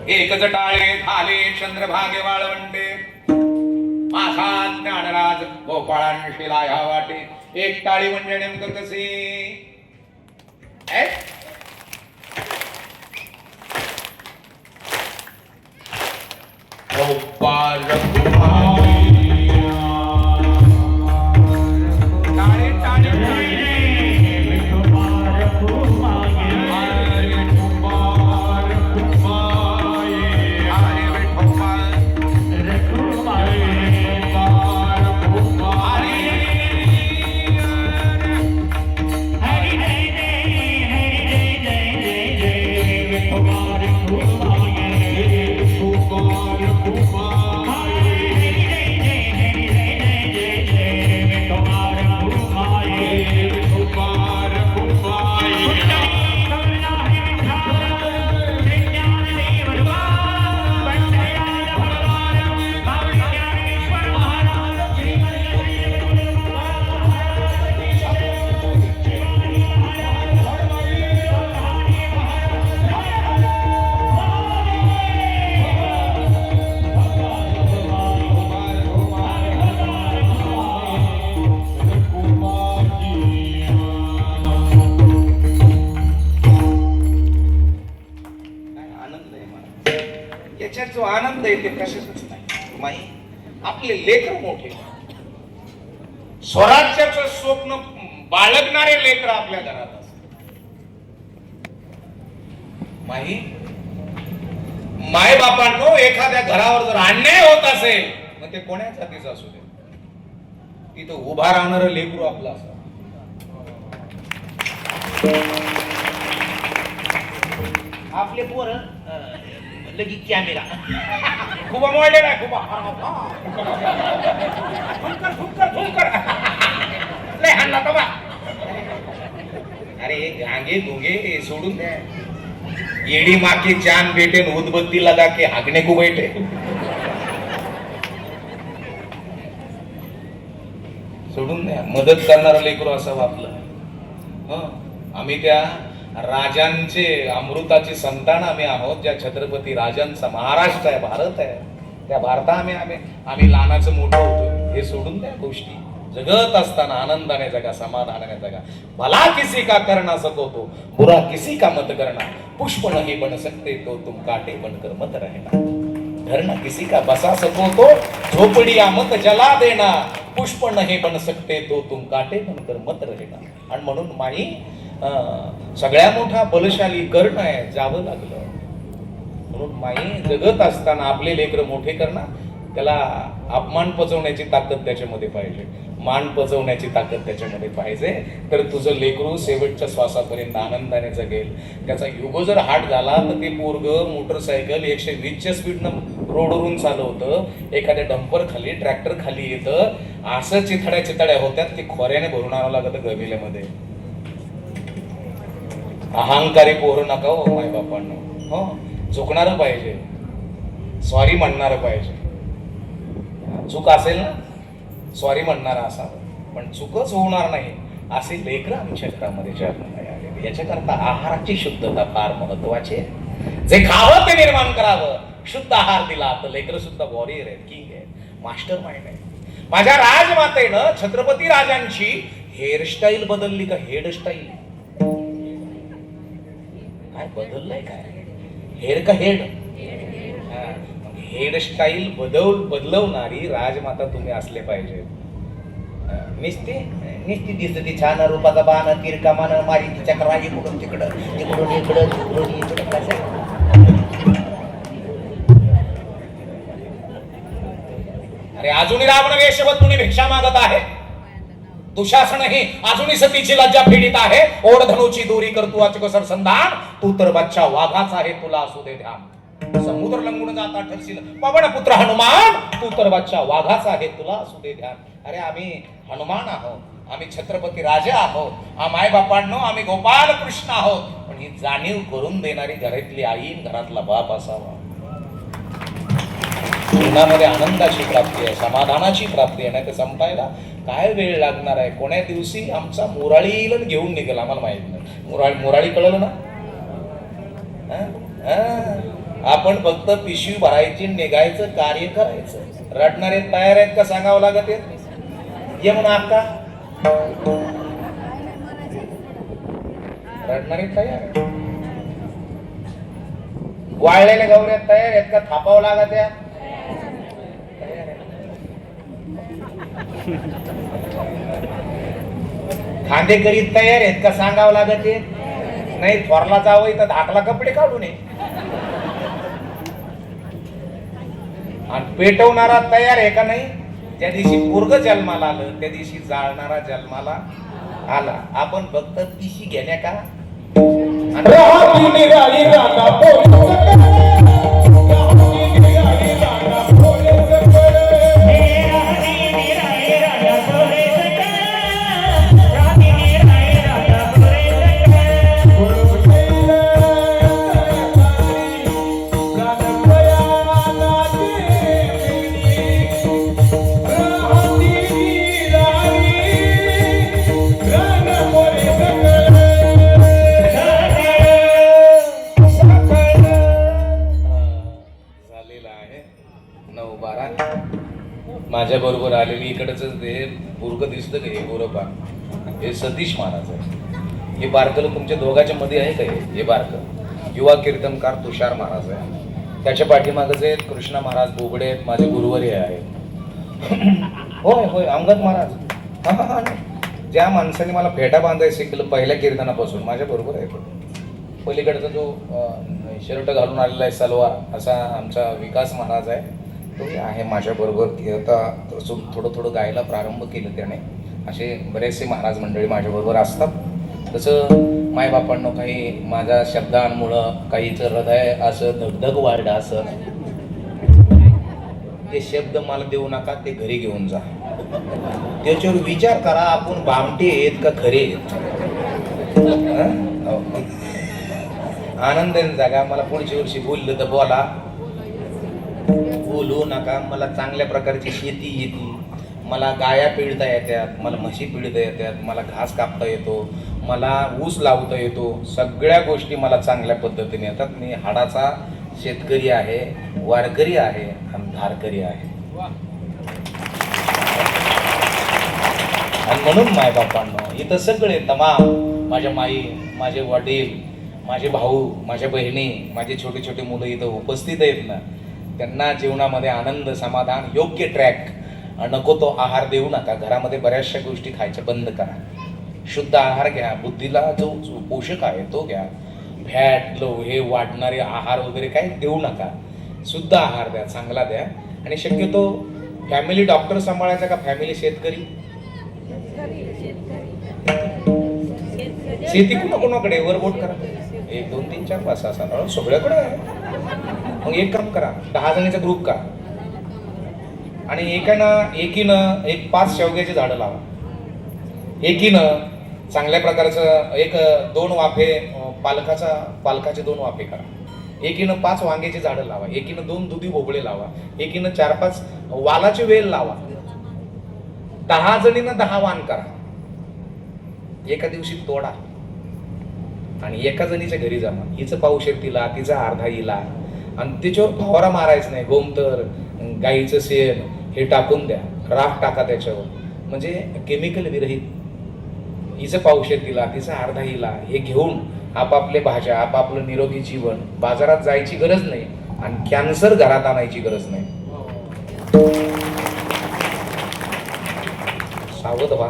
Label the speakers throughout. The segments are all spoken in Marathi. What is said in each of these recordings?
Speaker 1: एक जटाळे झाले चंद्रभागे वाळवंटे, माझा ज्ञानराज गोपाळांशी लाया वाटे. एक टाळी म्हणजे नेमकं कसे गोपाळ याच्यात जो आनंद आहे ते कशातच नाही. माई आपले लेकर मोठे, स्वराज्याचं स्वप्न बाळगणारे लेकर आपल्या घरात असतात. माई माय बापांनो, एखाद्या घरावर जर अन्याय होत असेल मग ते कोण्या जातीचं असू दे, तिथं उभा राहणार लेकरू आपला असं.
Speaker 2: आपले पोर लगेच कॅमेरा
Speaker 1: खूप मोडलेला आहे, खूप लय हाणला बाबा. अरे गांगे दोघे सोडून द्या. येडी माके चान बेटे उदबत्ती लगा के हागणे को बैठे. सोडून द्या. मदत करणारं लेकरू असावं आपलं. आम्ही त्या राजांचे अमृताची संतान आम्ही आहोत. ज्या छत्रपती राजांचा महाराष्ट्र आहे, भारत आहे, त्या भारतात आम्ही लहानाचं मोठं होतो. हे सोडून द्या गोष्टी. जगत असताना आनंदाने जगा, समाधानाने जगा. भला किसी का करना सको तो, बुरा किसी का मत करना. पुष्प नहीं बन सकते तो तुम काटे बनकर मत रहना. घर न किसी का बसा सको तो झोपड़िया मत जला देना. पुष्प नहीं बन सकते तो तुम काटे बनकर मत रहना. आणि म्हणून माई सगळ्या मोठा बलशाली कर्ण आहे, जावं लागलं. म्हणून माई जगत असताना आपले लेकर मोठे करणं, त्याला अपमान पचवण्याची ताकद त्याच्यामध्ये पाहिजे, मान पचवण्याची ताकद त्याच्यामध्ये पाहिजे. तर तुझं लेकरू शेवटच्या श्वासापर्यंत आनंदाने जगेल. त्याचा युग जर हाट झाला तर ते पोरग मोटरसायकल 120च्या स्पीडनं रोडवरून चालवतं, एखाद्या डंपर खाली ट्रॅक्टर खाली येतं, असं चिथड्या होत्यात की खोऱ्याने भरून आणावं लागतं गमिल्यामध्ये. अहंकारी पोरं नका हो माय बापांनो. हो, झुकणारं पाहिजे, सॉरी म्हणणारं पाहिजे. चूक असेल ना, सॉरी म्हणणारा असावं, पण चूकच होणार नाही असे लेकर आमच्या घरामध्ये जन्माला आले. याच्याकरता आहाराची शुद्धता फार महत्वाची आहे. जे खावं ते निर्माण करावं. शुद्ध आहार दिला तर लेकर सुद्धा वॉरियर आहेत, किंग आहेत, मास्टर माइंड आहे. माझ्या राजमातेनं छत्रपती राजांची हेअरस्टाईल बदलली का? हेडस्टाईल काय बदललंय? काय हेड का हेड? हेअरस्टाईल बदलवणारी राजमाता तुम्ही असले पाहिजे. निस्ती दिसती छान रूपाचा बाण, तिरका मान, मारी तिच्या कराजी कुठून तिकडं, तिकडून इकडं, तिकडून इकडं. कसं अरे अजूनही रावण वेशवत तुम्ही भिक्षा मागत आहे. दुशासनही अजूनही सतीची लज्जा फेडीत आहे. ओढ धनुची दोरी करतू अचकसर संधान. तू तर बच्चा वाघाचा आहे, तुला असू दे ध्यान. समुद्र लंगून जाता ठरशील पवन पुत्र हनुमान. तू तर बच्चा वाघाचा आहे, तुला असू दे ध्यान. अरे आम्ही हनुमान आहोत, आम्ही छत्रपती राजा आहोत, माय बापांनो आम्ही गोपाल कृष्ण आहोत. पण ही जाणीव करून देणारी घरातली आई, घरातला बाप असावा. जीवनामध्ये आनंदाची प्राप्ती आहे, समाधानाची प्राप्ती आहे. नाही तर संपायला काय वेळ लागणार आहे. कोण्या दिवशी आमचा मुराळीला घेऊन निघेल आम्हाला माहित नाही. मुराळी कळलं ना? आपण फक्त पिशवी भरायची, निघायचं, कार्य करायचं. रडणारे तयार आहेत का सांगावं लागत आहे? ये म्हणून अक्का रडणारे तयार आहेत. वाळलेल्या गौऱ्या तयार आहेत का थापावं लागत आहे? खांदेकरी तयार आहेत का सांगावं लागत आहे? नाही, थोरला जावं तर धाकला कपडे काढू नये. आणि पेटवणारा तयार आहे का नाही? ज्या दिवशी पोरग जन्माला आलं त्या दिवशी जाळणारा जन्माला आला. आपण फक्त पिशी घेण्या का माझ्या बरोबर आलेली इकडच ते बुर्ग दिसतं का हे गोरपा, हे सतीश महाराज आहे. हे बारकल तुमच्या दोघांच्या मध्ये आहे का? हे बारकल युवा कीर्तनकार तुषार महाराज आहे. त्याच्या पाठीमागच आहेत कृष्णा महाराज बोबडे आहेत, माझे गुरुवर्य आहेत. होय होय अंगद महाराज. ज्या माणसाने मला फेटा बांधायला शिकलं पहिल्या कीर्तनापासून माझ्या बरोबर आहे. पलीकडचा जो शर्ट घालून आलेला आहे सलवार असा आमचा विकास महाराज आहे, तोही आहे माझ्या बरोबर. आता थोडं थोडं गायला प्रारंभ केलं त्याने. असे बरेचसे महाराज मंडळी माझ्या बरोबर असतात. तसं मायबापांना काही माझ्या शब्दांमुळं काहीचं हृदय असं धगधग वाढलं असं, ते शब्द मला देऊ नका, ते घरी घेऊन जा. त्याच्यावर विचार करा आपण भामटे आहेत का खरे आहेत. आनंदाने जागा. मला पुढच्या वर्षी बोललं तर बोला, बोलू नका. मला चांगल्या प्रकारची शेती येते, मला गाया पिळता येतात, मला म्हशी पिळता येतात, मला घास कापता येतो, मला ऊस लावता येतो. सगळ्या गोष्टी मला चांगल्या पद्धतीने येतात. मी हाडाचा शेतकरी आहे, वारकरी आहे आणि धारकरी आहे. आणि म्हणून मायबापांना इथं सगळे तमाम माझ्या माई, माझे वडील, माझे भाऊ, माझ्या बहिणी, माझे छोटे छोटे मुलं इथं उपस्थित आहेत ना, त्यांना जीवनामध्ये आनंद, समाधान, योग्य ट्रॅक, नको तो आहार देऊ नका. घरामध्ये बऱ्याचशा गोष्टी खायच्या बंद करा. शुद्ध आहार घ्या. बुद्धीला जो पोषक आहे तो घ्या. फॅट, लोहे वाढणारे आहार वगैरे काही देऊ नका. शुद्ध आहार द्या, चांगला द्या. आणि शक्यतो फॅमिली डॉक्टर सांभाळायचा का फॅमिली शेतकरी? शेती कोणाकडे वर बोट करा. 1 2 3 4 5 6 7 8 सगळ्याकडे आहे. मग एक काम करा, 10 जणीचा ग्रुप का आणि एकीनं 5 शेवग्याची झाडं लावा. एकीनं चांगल्या प्रकारचं 2 वाफे पालकाचे 2 वाफे करा. एकीनं 5 वांग्याची झाडं लावा. एकीनं 2 दुधी भोपळे लावा. एकीनं 4-5 वालाचे वेल लावा. 10 जणीनं 10 वाण करा. एका दिवशी तोडा आणि एका जणीच्या घरी जमा. हिचं पावशेर तिला, तिचा अर्धा हिला. आणि त्याच्यावर फवारा मारायचं नाही. गोमतर, गाईचं शेण हे टाकून द्या. राख टाका त्याच्यावर, म्हणजे केमिकल विरहित. हिचं पावशेर तिला, तिचा अर्धा हिला. हे घेऊन आपापले भाज्या, आपापलं निरोगी जीवन. बाजारात जायची गरज नाही आणि कॅन्सर घरात आणायची गरज नाही. सावध व्हा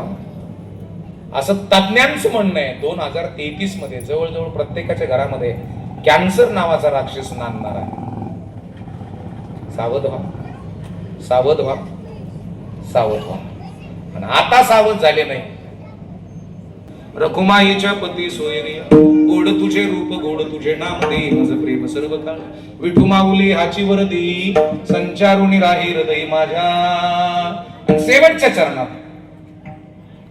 Speaker 1: असं तज्ञांचं म्हणणं आहे. 2033 मध्ये जवळजवळ प्रत्येकाच्या घरामध्ये कॅन्सर नावाचा राक्षस नांदणार आहे. सावध व्हा, सावध व्हा, सावध व्हा. आणि आता सावध झाले नाही. रखुमाईच्या पती सोयरी, गोड तुझे रूप, गोड तुझे नाम दे, माझं प्रेम सर्व काळ. विठू माऊली हाची वरदी, संचारुणी राही हृदय माझ्या. शेवटच्या चरणात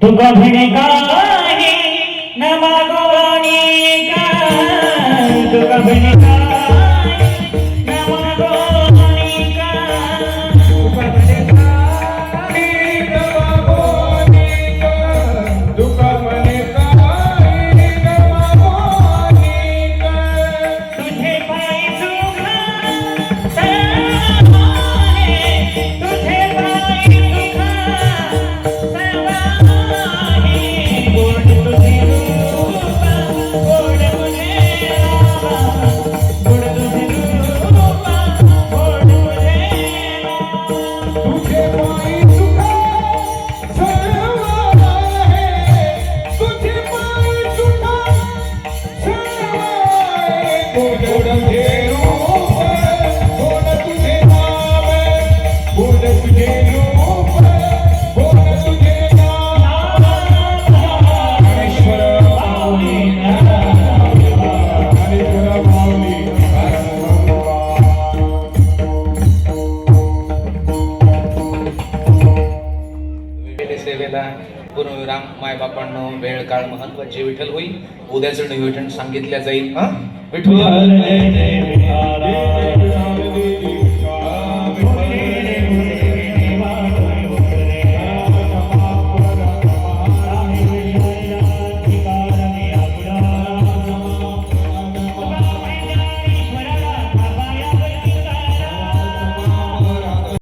Speaker 3: तुका भिणकानी न मागोनी का, तुका भिणकानी न मागोनी का, तुका भिणकानी न मागोनी का, तुका भिणकानी न मागोनी का. तुझे पाय सुखा
Speaker 1: पूर्णविराम मायबापांनो वेळ काळ महत्वाचे विठ्ठल होईल. उद्याचं नियोजन सांगितल्या जाईल. हा विठ्ठल
Speaker 3: जय जय विठाला